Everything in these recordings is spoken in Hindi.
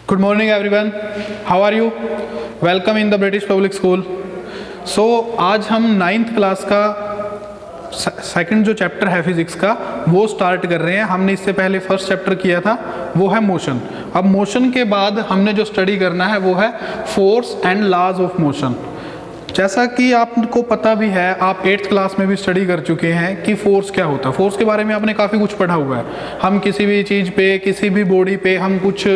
Good morning everyone. How are you? Welcome in the British Public School. So आज हम 9th क्लास का सेकंड जो चैप्टर है फिजिक्स का वो स्टार्ट कर रहे हैं। हमने इससे पहले फर्स्ट चैप्टर किया था, वो है मोशन। अब मोशन के बाद हमने जो स्टडी करना है वो है force and laws of motion. जैसा कि आपको पता भी है, आप 8th क्लास में भी स्टडी कर चुके हैं कि फोर्स क्या होता है। फोर्स के बारे में आपने काफ़ी कुछ पढ़ा हुआ है। हम किसी भी चीज़ पे, किसी भी बॉडी पे हम कुछ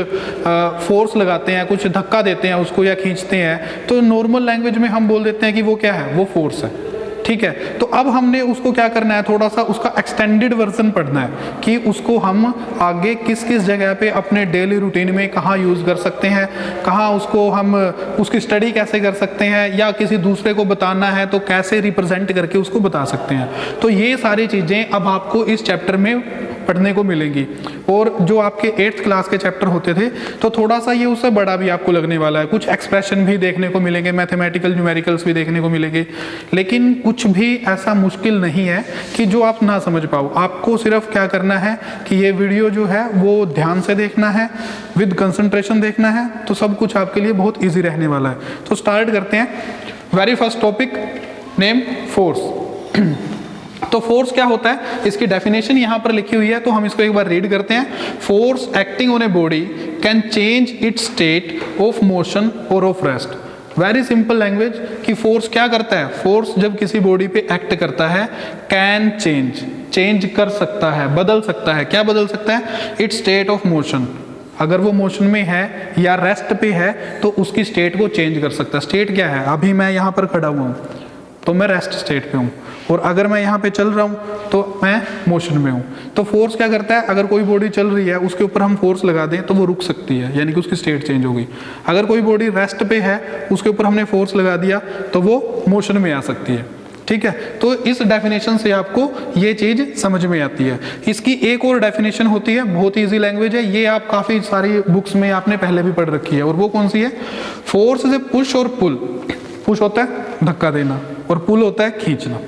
फोर्स लगाते हैं, कुछ धक्का देते हैं उसको या खींचते हैं, तो नॉर्मल लैंग्वेज में हम बोल देते हैं कि वो क्या है, वो फोर्स है। ठीक है, तो अब हमने उसको क्या करना है, थोड़ा सा उसका एक्सटेंडेड वर्जन पढ़ना है कि उसको हम आगे किस किस जगह पे अपने डेली रूटीन में कहाँ यूज़ कर सकते हैं, कहाँ उसको हम उसकी स्टडी कैसे कर सकते हैं, या किसी दूसरे को बताना है तो कैसे रिप्रेजेंट करके उसको बता सकते हैं। तो ये सारी चीज़ें अब आपको इस चैप्टर में पढ़ने को मिलेंगी। और जो आपके 8th क्लास के चैप्टर होते थे तो थोड़ा सा ये उससे बड़ा भी आपको लगने वाला है। कुछ एक्सप्रेशन भी देखने को मिलेंगे, मैथमेटिकल न्यूमेरिकल्स भी देखने को मिलेंगे, लेकिन कुछ भी ऐसा मुश्किल नहीं है कि जो आप ना समझ पाओ। आपको सिर्फ क्या करना है कि ये वीडियो जो है वो ध्यान से देखना है, विद कंसंट्रेशन देखना है, तो सब कुछ आपके लिए बहुत ईजी रहने वाला है। तो स्टार्ट करते हैं। Very first topic, name force. तो फोर्स क्या होता है, इसकी डेफिनेशन यहाँ पर लिखी हुई है, तो हम इसको एक बार रीड करते हैं। Force acting on a body can change its state of motion और of rest. Very simple language कि फोर्स क्या करता है। फोर्स जब किसी बॉडी पे एक्ट करता है, कैन चेंज कर सकता है, बदल सकता है। क्या बदल सकता है? It's state of motion. अगर वो मोशन में है या रेस्ट पे है तो उसकी स्टेट को चेंज कर सकता है। स्टेट क्या है? अभी मैं यहाँ पर खड़ा हुआ हूँ तो मैं रेस्ट स्टेट पे हूँ, और अगर मैं यहाँ पे चल रहा हूँ तो मैं मोशन में हूँ। तो फोर्स क्या करता है, अगर कोई बॉडी चल रही है उसके ऊपर हम फोर्स लगा दें तो वो रुक सकती है, यानी कि उसकी स्टेट चेंज हो गई। अगर कोई बॉडी रेस्ट पे है उसके ऊपर हमने फोर्स लगा दिया तो वो मोशन में आ सकती है। ठीक है, तो इस डेफिनेशन से आपको ये चीज समझ में आती है। इसकी एक और डेफिनेशन होती है, बहुत ईजी लैंग्वेज है, ये आप काफी सारी बुक्स में आपने पहले भी पढ़ रखी है, और वो कौन सी है? फोर्स इज ए पुश और पुल। पुश होता है धक्का देना और पुल होता है खींचना।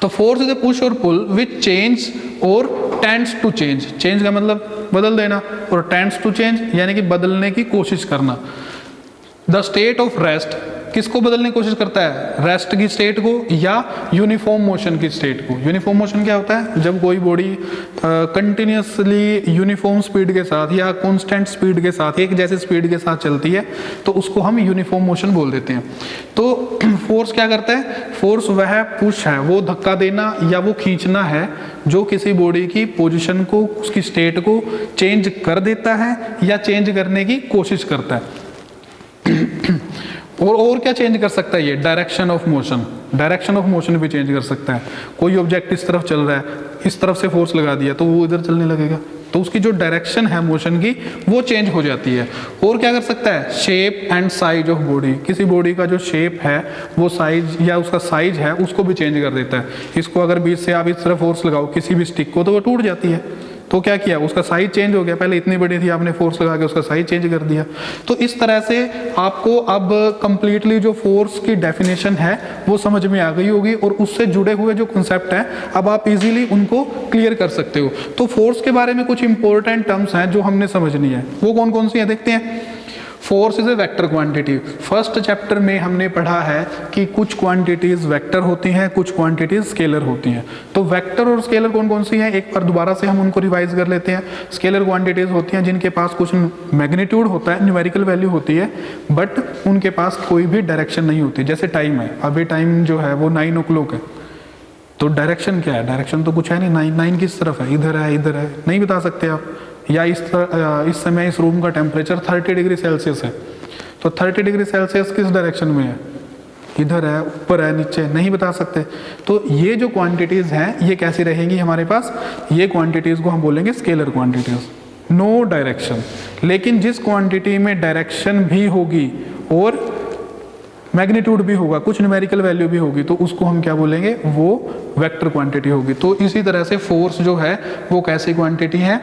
तो फोर्स इज ए पुश और पुल विच चेंज और टेंड्स टू चेंज। चेंज का मतलब बदल देना, और टेंड्स टू चेंज यानी कि बदलने की कोशिश करना। द स्टेट ऑफ रेस्ट, किसको बदलने की कोशिश करता है? रेस्ट की स्टेट को या यूनिफॉर्म मोशन की स्टेट को। यूनिफॉर्म मोशन क्या होता है? जब कोई बॉडी कंटिन्यूसली यूनिफॉर्म स्पीड के साथ या कांस्टेंट स्पीड के साथ, एक जैसे स्पीड के साथ चलती है, तो उसको हम यूनिफॉर्म मोशन बोल देते हैं। तो फोर्स क्या करता है? फोर्स वह पुश है, वो धक्का देना या वो खींचना है जो किसी बॉडी की पोजीशन को, उसकी स्टेट को चेंज कर देता है या चेंज करने की कोशिश करता है। और क्या चेंज कर सकता है ये? Direction of motion. Direction of motion भी चेंज कर सकता है। कोई ऑब्जेक्ट इस तरफ चल रहा है, इस तरफ से फोर्स लगा दिया तो वो इधर चलने लगेगा, तो उसकी जो डायरेक्शन है मोशन की वो चेंज हो जाती है। और क्या कर सकता है? Shape and size of body. किसी बॉडी का जो शेप है, वो साइज या उसका साइज है, उसको भी चेंज कर देता है। इसको अगर बीच से आप इस तरफ फोर्स लगाओ किसी भी स्टिक को तो वो टूट जाती है। तो क्या किया? उसका साइज चेंज हो गया। पहले इतनी बड़ी थी, आपने फोर्स लगा के उसका साइज चेंज कर दिया। तो इस तरह से आपको अब कंप्लीटली जो फोर्स की डेफिनेशन है वो समझ में आ गई होगी, और उससे जुड़े हुए जो कॉन्सेप्ट हैं अब आप इजीली उनको क्लियर कर सकते हो। तो फोर्स के बारे में कुछ इंपॉर्टेंट टर्म्स हैं जो हमने समझनी है, वो कौन कौन सी है देखते हैं। Force is a vector quantity. First chapter में हमने पढ़ा है कि कुछ क्वांटिटीज वेक्टर होती हैं, कुछ क्वांटिटीज स्केलर होती हैं। तो वेक्टर और स्केलर कौन कौन सी हैं, एक बार दोबारा से हम उनको रिवाइज कर लेते हैं। स्केलर क्वांटिटीज होती हैं जिनके पास कुछ मैग्नीट्यूड होता है, न्यूमेरिकल वैल्यू होती है, बट उनके पास कोई भी डायरेक्शन नहीं होती। जैसे टाइम है, अभी टाइम जो है वो 9 o'clock है, तो डायरेक्शन क्या है? डायरेक्शन तो कुछ है नहीं। 9 किस तरफ है? इधर है, नहीं बता सकते आप। या इस समय इस रूम का टेम्परेचर 30 डिग्री सेल्सियस है, तो 30 डिग्री सेल्सियस किस डायरेक्शन में है? इधर है, ऊपर है, नीचे, नहीं बता सकते। तो ये जो क्वांटिटीज हैं ये कैसी रहेंगी हमारे पास? ये क्वांटिटीज को हम बोलेंगे स्केलर क्वांटिटीज। No direction. लेकिन जिस क्वांटिटी में डायरेक्शन भी होगी और मैग्नीट्यूड भी होगा, कुछ न्यूमेरिकल वैल्यू भी होगी, तो उसको हम क्या बोलेंगे? वो वेक्टर क्वांटिटी होगी। तो इसी तरह से फोर्स जो है वो कैसी क्वांटिटी है?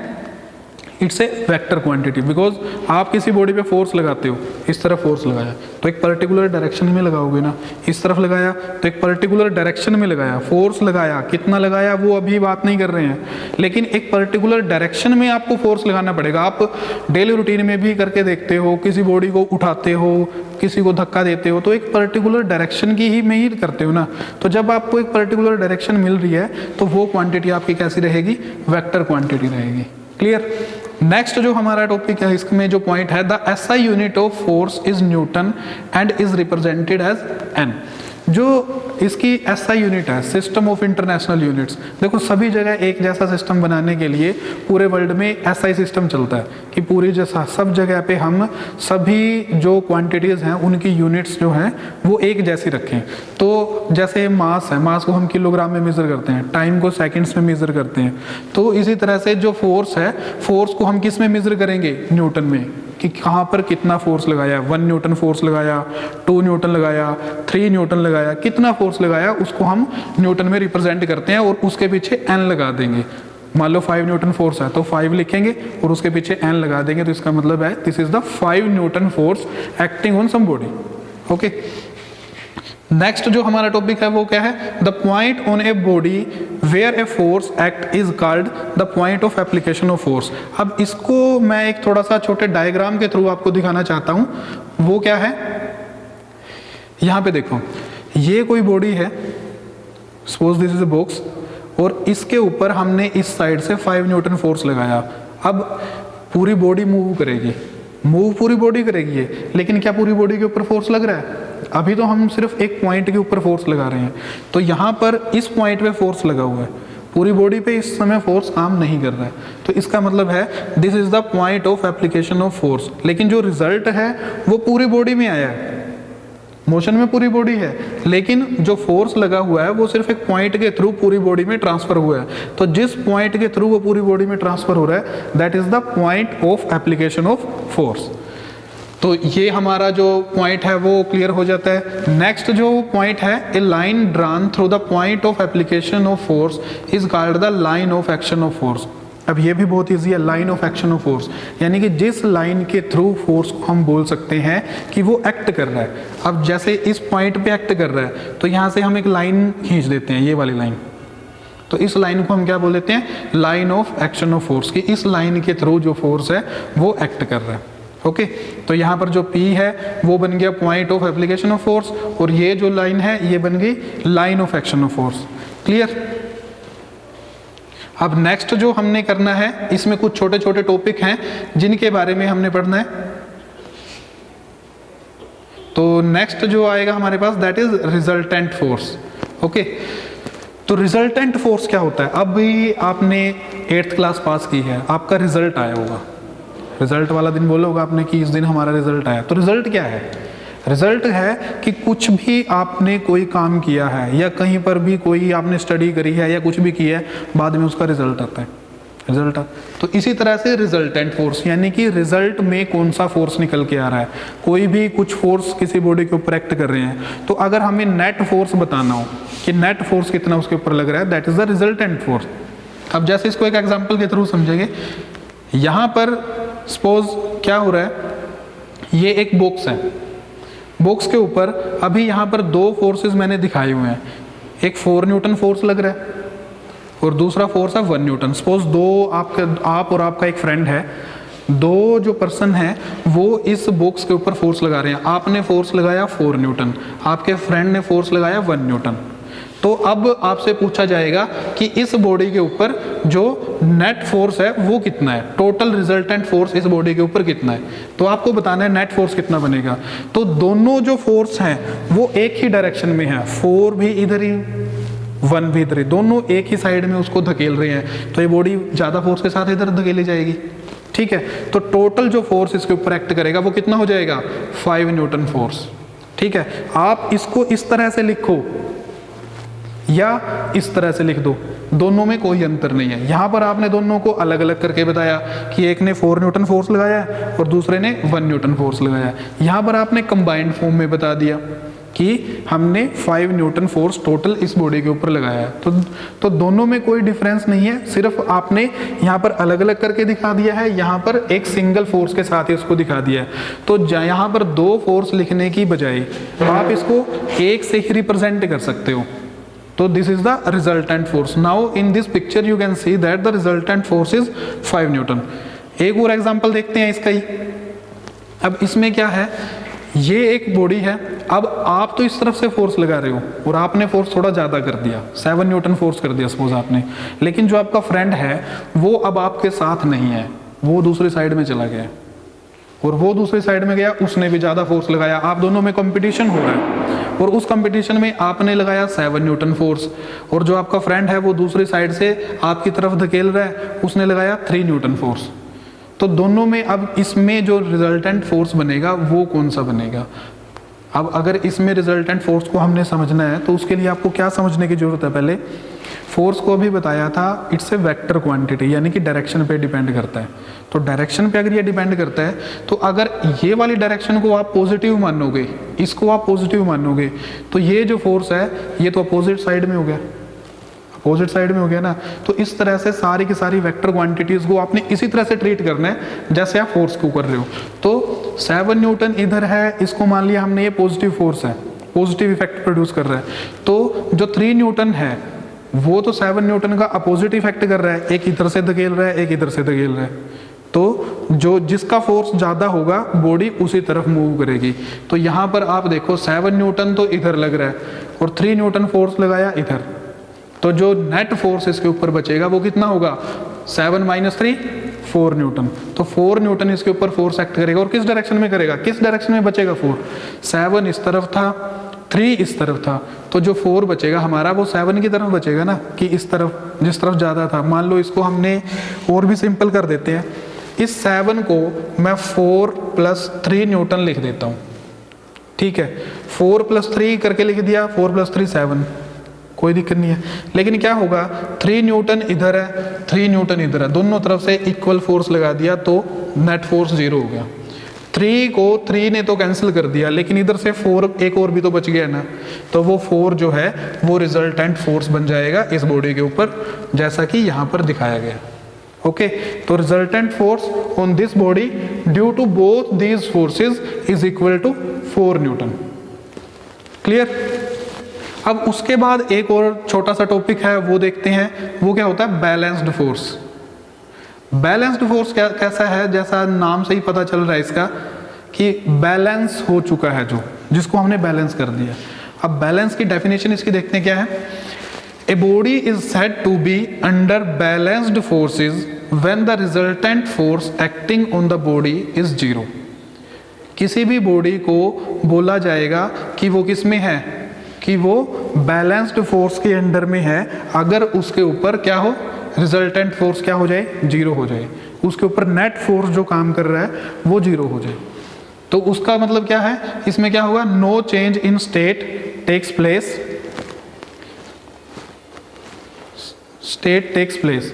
It's a vector quantity, because आप किसी बॉडी पे फोर्स लगाते हो, इस तरफ फोर्स लगाया तो एक पर्टिकुलर डायरेक्शन में लगाओगे ना, इस तरफ लगाया तो एक पर्टिकुलर डायरेक्शन में लगाया, फोर्स लगाया, कितना लगाया वो अभी बात नहीं कर रहे हैं, लेकिन एक पर्टिकुलर डायरेक्शन में आपको फोर्स लगाना पड़ेगा। आप डेली रूटीन में भी करके देखते हो, किसी बॉडी को उठाते हो, किसी को धक्का देते हो, तो एक पर्टिकुलर डायरेक्शन की ही में ही करते हो ना। तो जब आपको एक पर्टिकुलर डायरेक्शन मिल रही है तो वो क्वांटिटी आपकी कैसी रहेगी, वेक्टर क्वांटिटी रहेगी। क्लियर। नेक्स्ट जो हमारा टॉपिक है, इसमें जो पॉइंट है, the SI unit of force is newton and is represented as N. जो इसकी एसआई यूनिट है, सिस्टम ऑफ इंटरनेशनल यूनिट्स, देखो सभी जगह एक जैसा सिस्टम बनाने के लिए पूरे वर्ल्ड में एसआई सिस्टम चलता है कि पूरी जैसा सब जगह पे हम सभी जो क्वांटिटीज हैं उनकी यूनिट्स जो हैं वो एक जैसी रखें। तो जैसे मास है, मास को हम किलोग्राम में मेजर करते हैं, टाइम को सेकंड्स में मेजर करते हैं, तो इसी तरह से जो फोर्स है, फोर्स को हम किस में मेजर करेंगे, न्यूटन में, कि कहाँ पर कितना फोर्स लगाया, 1 न्यूटन फोर्स लगाया, 2 न्यूटन लगाया, 3 न्यूटन लगाया, कितना फोर्स लगाया उसको हम न्यूटन में रिप्रेजेंट करते हैं और उसके पीछे एन लगा देंगे। मान लो 5 न्यूटन फोर्स है तो 5 लिखेंगे और उसके पीछे एन लगा देंगे, तो इसका मतलब है this is the 5 newton force acting on some body. Okay. Next जो हमारा टॉपिक है वो क्या है, the point on a body where a force act is called the point of application of force. अब इसको मैं एक थोड़ा सा छोटे डायग्राम के थ्रू आपको दिखाना चाहता हूं। वो क्या है, यहां पे देखो, ये कोई बॉडी है, suppose this is a box, और इसके ऊपर हमने इस साइड से 5 न्यूटन फोर्स लगाया। अब पूरी बॉडी मूव करेगी, मूव पूरी बॉडी करेगी ये, लेकिन क्या पूरी बॉडी के ऊपर फोर्स लग रहा है? अभी तो हम सिर्फ एक पॉइंट के ऊपर फोर्स लगा रहे हैं। तो यहाँ पर इस पॉइंट पे फोर्स लगा हुआ है, पूरी बॉडी पे इस समय फोर्स काम नहीं कर रहा है, तो इसका मतलब है this is the point of application of force. लेकिन जो रिजल्ट है वो पूरी बॉडी में आया है, मोशन में पूरी बॉडी है, लेकिन जो फोर्स लगा हुआ है वो सिर्फ एक पॉइंट के थ्रू पूरी बॉडी में ट्रांसफर हुआ है। तो जिस पॉइंट के थ्रू वो पूरी बॉडी में ट्रांसफर हो रहा है that is the point of application of force. तो ये हमारा जो पॉइंट है वो क्लियर हो जाता है। नेक्स्ट जो पॉइंट है, a line drawn through the point of application of force is called the line of action of force. अब ये भी बहुत इजी है, line of action of force, यानी कि जिस लाइन के थ्रू फोर्स को हम बोल सकते हैं कि वो एक्ट कर रहा है। अब जैसे इस पॉइंट पे एक्ट कर रहा है तो यहाँ से हम एक लाइन खींच देते हैं, ये वाली लाइन, तो इस लाइन को हम क्या बोल देते हैं, line of action of force, कि इस लाइन के थ्रू जो फोर्स है वो एक्ट कर रहा है। ओके। तो यहाँ पर जो P है वो बन गया point of application of force, और ये जो लाइन है ये बन गई line of action of force. Clear. अब नेक्स्ट जो हमने करना है, इसमें कुछ छोटे छोटे टॉपिक हैं जिनके बारे में हमने पढ़ना है। तो नेक्स्ट जो आएगा हमारे पास that is resultant force. Okay. तो रिजल्टेंट फोर्स क्या होता है? अब भी आपने 8th क्लास पास की है, आपका रिजल्ट आया होगा, रिजल्ट वाला दिन बोला होगा आपने कि इस दिन हमारा रिजल्ट आया। तो रिजल्ट क्या है? रिजल्ट है कि कुछ भी आपने कोई काम किया है या कहीं पर भी कोई आपने स्टडी करी है या कुछ भी किया है, बाद में उसका रिजल्ट आता है, रिजल्ट। तो इसी तरह से रिजल्टेंट फोर्स, यानी कि रिजल्ट में कौन सा फोर्स निकल के आ रहा है। कोई भी कुछ फोर्स किसी बॉडी के ऊपर एक्ट कर रहे हैं, तो अगर हमें नेट फोर्स बताना हो कि नेट फोर्स कितना उसके ऊपर लग रहा है, that is the resultant force. अब जैसे इसको एक एग्जाम्पल के थ्रू समझेंगे। यहाँ पर सपोज क्या हो रहा है, ये एक बॉक्स है, बॉक्स के ऊपर अभी यहाँ पर 2 फोर्सेस मैंने दिखाए हुए हैं, एक 4 न्यूटन फोर्स लग रहा है और दूसरा फोर्स है 1 न्यूटन। सपोज आप और आपका एक फ्रेंड है, 2 जो पर्सन है वो इस बॉक्स के ऊपर फोर्स लगा रहे हैं। आपने फोर्स लगाया 4 न्यूटन, आपके फ्रेंड ने फोर्स लगाया 1 न्यूटन। तो अब आपसे पूछा जाएगा कि इस बॉडी के ऊपर जो नेट फोर्स है वो कितना है, टोटल रिजल्टेंट फोर्स इस बॉडी के ऊपर कितना है। तो आपको बताना है नेट फोर्स कितना बनेगा। तो दोनों जो फोर्स हैं वो एक ही डायरेक्शन में है, 4 भी इधर ही 1 भी इधर ही, दोनों एक ही साइड में उसको धकेल रहे हैं, तो ये बॉडी ज़्यादा फोर्स के साथ इधर धकेली जाएगी। ठीक है। तो टोटल जो फोर्स इसके ऊपर एक्ट करेगा वो कितना हो जाएगा, 5 न्यूटन फोर्स। ठीक है। आप इसको इस तरह से लिखो या इस तरह से लिख दो, दोनों में कोई अंतर नहीं है। यहाँ पर आपने दोनों को अलग अलग करके बताया कि एक ने 4 न्यूटन फोर्स लगाया है और दूसरे ने 1 न्यूटन फोर्स लगाया है। यहाँ पर आपने कंबाइंड फॉर्म में बता दिया। कि हमने 5 न्यूटन फोर्स टोटल इस बॉडी के ऊपर लगाया है। तो दोनों में कोई डिफरेंस नहीं है, सिर्फ आपने यहाँ पर अलग अलग करके दिखा दिया है, यहाँ पर एक सिंगल फोर्स के साथ ही उसको दिखा दिया है। तो यहाँ पर 2 फोर्स लिखने की बजाय आप इसको एक से ही रिप्रेजेंट कर सकते हो। तो this is the resultant force. Now in this picture you can see that the resultant force is 5 Newton. एक और एग्जांपल देखते हैं इसका ही। अब इसमें क्या है, ये एक बॉडी है, अब आप तो इस तरफ से फोर्स लगा रहे हो और आपने फोर्स थोड़ा ज़्यादा कर दिया, 7 न्यूटन फोर्स कर दिया सपोज आपने, लेकिन जो आपका फ्रेंड है वो अब आपके साथ नहीं है, वो दूसरी साइड में चला गया और वो दूसरी साइड में गया, उसने भी ज़्यादा फोर्स लगाया, आप दोनों में कंपटीशन हो रहा है और उस कंपटीशन में आपने लगाया 7 न्यूटन फोर्स और जो आपका फ्रेंड है वो दूसरी साइड से आपकी तरफ धकेल रहा है, उसने लगाया 3 न्यूटन फोर्स। तो दोनों में अब इसमें जो रिजल्टेंट फोर्स बनेगा वो कौन सा बनेगा। अब अगर इसमें रिजल्टेंट फोर्स को हमने समझना है तो उसके लिए आपको क्या समझने की जरूरत है, पहले फोर्स को भी बताया था, इट्स ए वेक्टर क्वांटिटी, यानी कि डायरेक्शन पे डिपेंड करता है। तो डायरेक्शन पे अगर ये डिपेंड करता है तो अगर ये वाली डायरेक्शन को आप पॉजिटिव मानोगे, इसको आप पॉजिटिव मानोगे, तो ये जो फोर्स है ये तो अपोजिट साइड में हो गया, अपोजिट साइड में हो गया ना। तो इस तरह से सारी की सारी वेक्टर क्वांटिटीज को आपने इसी तरह से ट्रीट करना है जैसे आप फोर्स को कर रहे हो। तो 7 न्यूटन इधर है, इसको मान लिया हमने ये पॉजिटिव फोर्स है, पॉजिटिव इफेक्ट प्रोड्यूस कर रहा है। तो जो 3 न्यूटन है वो तो 7 न्यूटन का अपोजिट इफेक्ट कर रहा है, एक इधर से धकेल रहा है, एक इधर से धकेल रहा है। तो जो जिसका फोर्स ज़्यादा होगा बॉडी उसी तरफ मूव करेगी। तो यहाँ पर आप देखो 7 न्यूटन तो इधर लग रहा है और 3 न्यूटन फोर्स लगाया इधर, तो जो नेट फोर्स इसके ऊपर बचेगा वो कितना होगा, 7 - 3 4 न्यूटन। तो 4 न्यूटन इसके ऊपर फोर्स एक्ट करेगा और किस डायरेक्शन में करेगा, किस डायरेक्शन में बचेगा 4, 7 इस तरफ था, 3 इस तरफ था, तो जो 4 बचेगा हमारा वो 7 की तरफ बचेगा ना, कि इस तरफ, जिस तरफ ज़्यादा था। मान लो इसको हमने और भी सिंपल कर देते हैं, इस 7 को मैं 4 + 3 न्यूटन लिख देता हूँ, ठीक है। 4 + 3 करके लिख दिया, 4 + 3 7, कोई दिक्कत नहीं है। लेकिन क्या होगा, 3 न्यूटन इधर है, 3 न्यूटन इधर है, दोनों तरफ से इक्वल फोर्स लगा दिया तो नेट फोर्स 0 हो गया। 3 को 3 ने तो कैंसिल कर दिया, लेकिन इधर से 4 एक और भी तो बच गया ना, तो वो 4 जो है वो रिजल्टेंट फोर्स बन जाएगा इस बॉडी के ऊपर, जैसा कि यहाँ पर दिखाया गया। ओके, तो resultant force on this body due to both these forces is equal to 4 newton. Clear. अब उसके बाद एक और छोटा सा टॉपिक है वो देखते हैं, वो क्या होता है, बैलेंस्ड फोर्स। बैलेंस्ड फोर्स क्या कैसा है, जैसा नाम से ही पता चल रहा है इसका कि बैलेंस हो चुका है, जो जिसको हमने बैलेंस कर दिया। अब बैलेंस की डेफिनेशन इसकी देखते हैं क्या है। A body is said to be under balanced forces when the resultant force acting on the body is 0। किसी भी बॉडी को बोला जाएगा कि वो किस में है, कि वो बैलेंस्ड फोर्स के अंडर में है, अगर उसके ऊपर क्या हो, रिजल्टेंट फोर्स क्या हो जाए, 0 हो जाए, उसके ऊपर नेट फोर्स जो काम कर रहा है वो 0 हो जाए। तो उसका मतलब क्या है, इसमें क्या होगा, no change in state takes place, state takes place.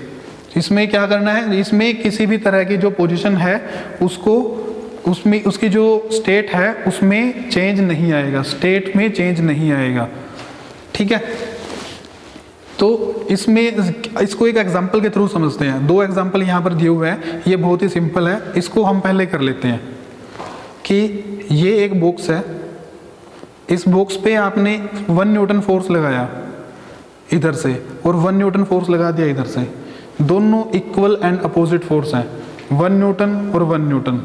इसमें क्या करना है, इसमें किसी भी तरह की जो पोजीशन है उसको, उसमें उसकी जो स्टेट है उसमें चेंज नहीं आएगा, स्टेट में चेंज नहीं आएगा, ठीक है। तो इसमें इसको एक एग्जांपल के थ्रू समझते हैं। 2 एग्जांपल यहाँ पर दिए हुए हैं, ये बहुत ही सिंपल है, इसको हम पहले कर लेते हैं। कि ये एक बॉक्स है, इस बॉक्स पे आपने 1 न्यूटन फोर्स लगाया इधर से और 1 न्यूटन फोर्स लगा दिया इधर से, दोनों इक्वल एंड अपोजिट फोर्स हैं, 1 न्यूटन और 1 न्यूटन,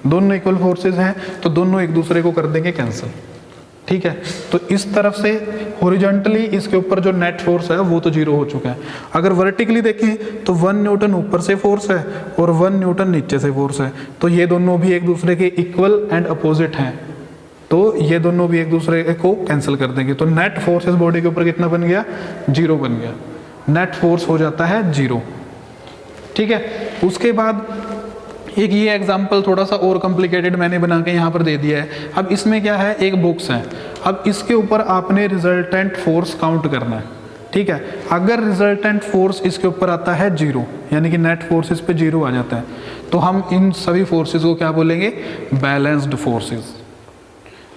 दोनों इक्वल फोर्सेस हैं, तो दोनों एक दूसरे को कर देंगे कैंसिल, ठीक है। तो इस तरफ से हॉरिजॉन्टली इसके ऊपर जो नेट फोर्स है वो तो 0 हो चुका है। अगर वर्टिकली देखें तो 1 न्यूटन ऊपर से फोर्स है और 1 न्यूटन नीचे से फोर्स है, तो ये दोनों भी एक दूसरे के इक्वल एंड अपोजिट हैं, तो ये दोनों भी एक दूसरे को कैंसिल कर देंगे। तो नेट फोर्स इस बॉडी के ऊपर कितना बन गया, 0 बन गया, नेट फोर्स हो जाता है 0, ठीक है। उसके बाद एक ये एग्जाम्पल थोड़ा सा और कॉम्प्लिकेटेड मैंने बना के यहाँ पर दे दिया है। अब इसमें क्या है, एक बॉक्स है, अब इसके ऊपर आपने रिजल्टेंट फोर्स काउंट करना है, ठीक है। अगर रिजल्टेंट फोर्स इसके ऊपर आता है 0, यानी कि नेट फोर्स इस पे 0 आ जाता है, तो हम इन सभी फोर्सेस को क्या बोलेंगे, बैलेंस्ड फोर्सेस।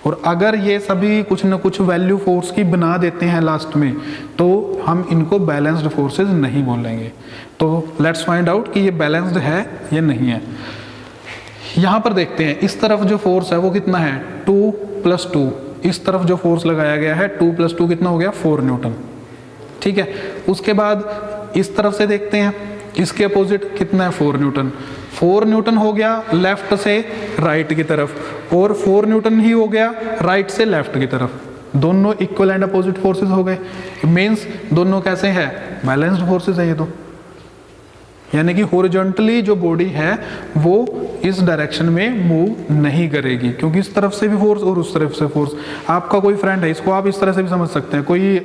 और अगर ये सभी कुछ न कुछ वैल्यू फोर्स की बना देते हैं लास्ट में, तो हम इनको बैलेंस्ड फोर्सेस नहीं बोलेंगे। तो लेट्स फाइंड आउट कि ये बैलेंस्ड है या नहीं है। यहाँ पर देखते हैं, इस तरफ जो फोर्स है वो कितना है 2 + 2, इस तरफ जो फोर्स लगाया गया है 2 + 2 कितना हो गया 4 न्यूटन। ठीक है, उसके बाद इस तरफ से देखते हैं, इसके अपोजिट कितना है 4 न्यूटन। 4 न्यूटन हो गया लेफ्ट से राइट की तरफ, और 4 न्यूटन ही हो गया राइट से लेफ्ट की तरफ। दोनों इक्वल एंड अपोजिट फोर्सेस हो गए, मीन्स दोनों कैसे हैं, बैलेंस्ड फोर्सेस है ये तो। यानी कि हॉरिजॉन्टली जो बॉडी है वो इस डायरेक्शन में मूव नहीं करेगी, क्योंकि इस तरफ से भी फोर्स और उस तरफ से फोर्स। आपका कोई फ्रेंड है, इसको आप इस तरह से भी समझ सकते हैं, कोई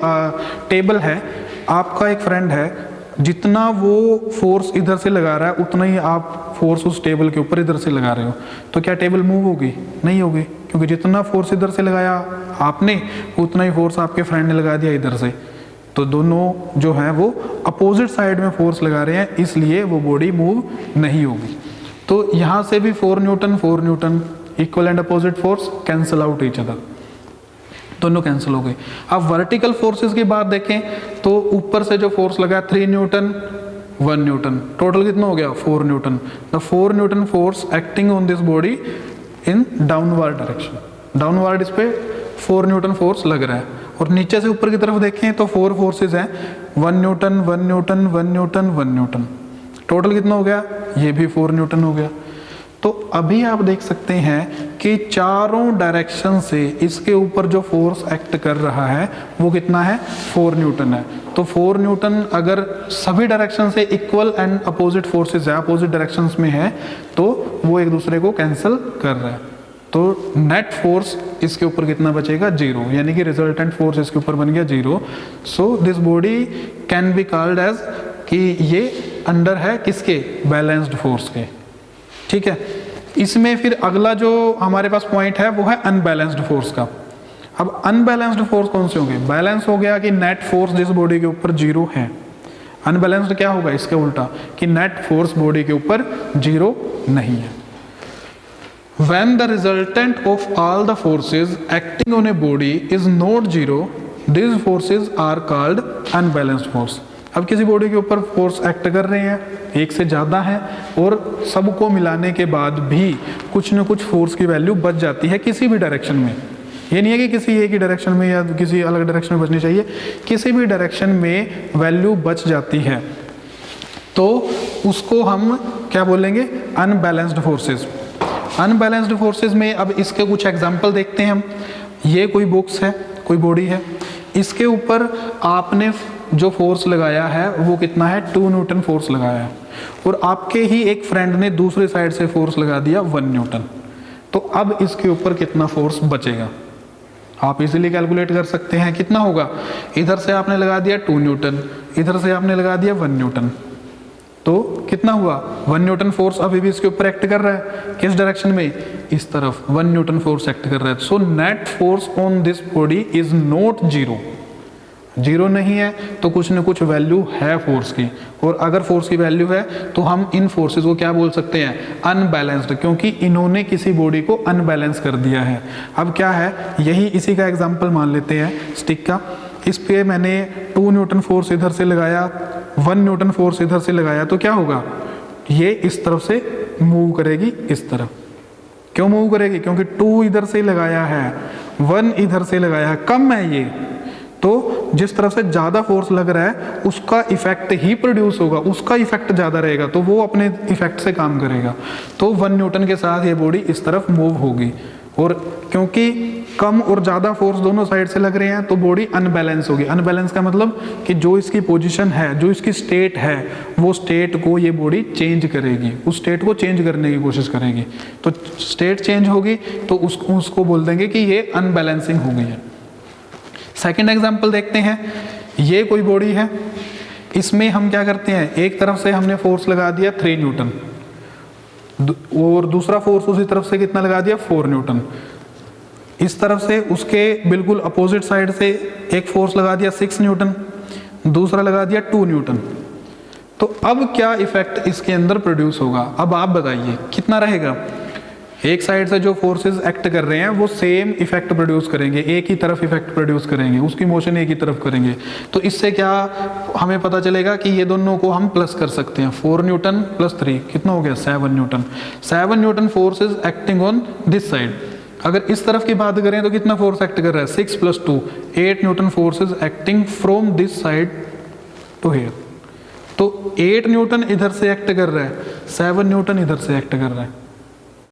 टेबल है, आपका एक फ्रेंड है, जितना वो फोर्स इधर से लगा रहा है उतना ही आप फोर्स उस टेबल के ऊपर इधर से लगा रहे हो, तो क्या टेबल मूव होगी? नहीं होगी, क्योंकि जितना फोर्स इधर से लगाया आपने उतना ही फोर्स आपके फ्रेंड ने लगा दिया इधर से। तो दोनों जो है वो अपोजिट साइड में फोर्स लगा रहे हैं, इसलिए वो बॉडी मूव नहीं होगी। तो यहाँ से भी 4 Newton equal and opposite force cancel out each other, दोनों कैंसिल हो गए। अब वर्टिकल फोर्सेस की बात देखें तो ऊपर से जो फोर्स लगा 3 न्यूटन 1 न्यूटन, टोटल कितना हो गया 4 Newton. The 4 Newton force acting on this body in downward direction, downward इस पे 4 न्यूटन फोर्स लग रहा है। और नीचे से ऊपर की तरफ देखें तो 4 फोर्सेस हैं, 1 Newton 1 Newton 1 Newton 1 Newton, total कितना हो गया, ये भी 4 न्यूटन हो गया। तो अभी आप देख सकते हैं कि चारों डायरेक्शन से इसके ऊपर जो फोर्स एक्ट कर रहा है वो कितना है 4 न्यूटन है। तो 4 न्यूटन अगर सभी डायरेक्शन से इक्वल एंड अपोजिट फोर्सेस है, अपोजिट डायरेक्शंस में है, तो वो एक दूसरे को कैंसिल कर रहा है। तो नेट फोर्स इसके ऊपर कितना बचेगा 0, यानी कि रिजल्टेंट फोर्स इसके ऊपर बन गया 0। So this body can be called as कि ये अंडर है किसके, बैलेंस्ड फोर्स के। ठीक है, इसमें फिर अगला जो हमारे पास पॉइंट है वो है अनबैलेंस्ड फोर्स का। अब अनबैलेंस्ड फोर्स कौन से होंगे, बैलेंस हो गया कि नेट फोर्स जिस बॉडी के ऊपर 0 है, अनबैलेंस्ड क्या होगा इसके उल्टा कि नेट फोर्स बॉडी के ऊपर 0 नहीं है। When the resultant of all the forces acting on a body is not 0, these forces are called unbalanced force. अब किसी बॉडी के ऊपर फोर्स एक्ट कर रहे हैं, एक से ज़्यादा है, और सबको मिलाने के बाद भी कुछ न कुछ फोर्स की वैल्यू बच जाती है किसी भी डायरेक्शन में। ये नहीं है कि किसी एक ही डायरेक्शन में या किसी अलग डायरेक्शन में बचनी चाहिए, किसी भी डायरेक्शन में वैल्यू बच जाती है, तो उसको हम क्या बोलेंगे, अनबैलेंस्ड फोर्सेस। अनबैलेंस्ड फोर्सेस में अब इसके कुछ एग्जांपल देखते हैं हम। ये कोई बॉक्स है, कोई बॉडी है, इसके ऊपर आपने जो फोर्स लगाया है वो कितना है 2 न्यूटन फोर्स लगाया है, और आपके ही एक फ्रेंड ने दूसरी साइड से फोर्स लगा दिया 1 न्यूटन। तो अब इसके ऊपर कितना फोर्स बचेगा आप इजीली कैलकुलेट कर सकते हैं, कितना होगा, इधर से आपने लगा दिया 2 न्यूटन, इधर से आपने लगा दिया 1 न्यूटन, तो कितना हुआ 1 न्यूटन फोर्स अभी भी इसके ऊपर एक्ट कर रहा है, किस डायरेक्शन में, इस तरफ 1 न्यूटन फोर्स एक्ट कर रहा है। So net force on this body is not 0, 0 नहीं है तो कुछ न कुछ वैल्यू है फोर्स की, और अगर फोर्स की वैल्यू है तो हम इन फोर्सेस को क्या बोल सकते हैं, अनबैलेंस्ड, क्योंकि इन्होंने किसी बॉडी को अनबैलेंस कर दिया है। अब क्या है, यही इसी का एग्जांपल मान लेते हैं स्टिक का। इस पे मैंने 2 न्यूटन फोर्स इधर से लगाया, 1 न्यूटन फोर्स इधर से लगाया, तो क्या होगा, ये इस तरफ से मूव करेगी इस तरफ। क्यों मूव करेगी, क्योंकि 2 इधर से लगाया है, 1 इधर से लगाया है, कम है ये, तो जिस तरफ से ज़्यादा फोर्स लग रहा है उसका इफेक्ट ही प्रोड्यूस होगा, उसका इफेक्ट ज़्यादा रहेगा, तो वो अपने इफेक्ट से काम करेगा। तो 1 न्यूटन के साथ ये बॉडी इस तरफ मूव होगी, और क्योंकि कम और ज़्यादा फोर्स दोनों साइड से लग रहे हैं तो बॉडी अनबैलेंस होगी। अनबैलेंस का मतलब कि जो इसकी पोजीशन है, जो इसकी स्टेट है, वो स्टेट को ये बॉडी चेंज करेगी, उस स्टेट को चेंज करने की कोशिश करेगी। तो स्टेट चेंज होगी तो उसको बोल देंगे कि ये अनबैलेंसिंग हो गई है। सेकेंड एग्जाम्पल देखते हैं, ये कोई बॉडी है, इसमें हम क्या करते हैं, एक तरफ से हमने फोर्स लगा दिया 3 न्यूटन, और दूसरा फोर्स उसी तरफ से कितना लगा दिया 4 न्यूटन। इस तरफ से उसके बिल्कुल अपोजिट साइड से एक फोर्स लगा दिया 6 न्यूटन, दूसरा लगा दिया 2 न्यूटन। तो अब क्या इफेक्ट इसके अंदर प्रोड्यूस होगा, अब आप बताइए कितना रहेगा। एक साइड से जो फोर्सेस एक्ट कर रहे हैं वो सेम इफेक्ट प्रोड्यूस करेंगे, एक ही तरफ इफेक्ट प्रोड्यूस करेंगे, उसकी मोशन एक ही तरफ करेंगे। तो इससे क्या हमें पता चलेगा कि ये दोनों को हम प्लस कर सकते हैं। 4 न्यूटन प्लस 3 कितना हो गया 7 Newton. 7 Newton force is acting on this side. अगर इस तरफ की बात करें तो कितना फोर्स एक्ट कर रहा है 6 + 2 8 newton force is acting from this side to here. तो 8 न्यूटन इधर से एक्ट कर रहा है, 7 न्यूटन इधर से एक्ट कर रहा है।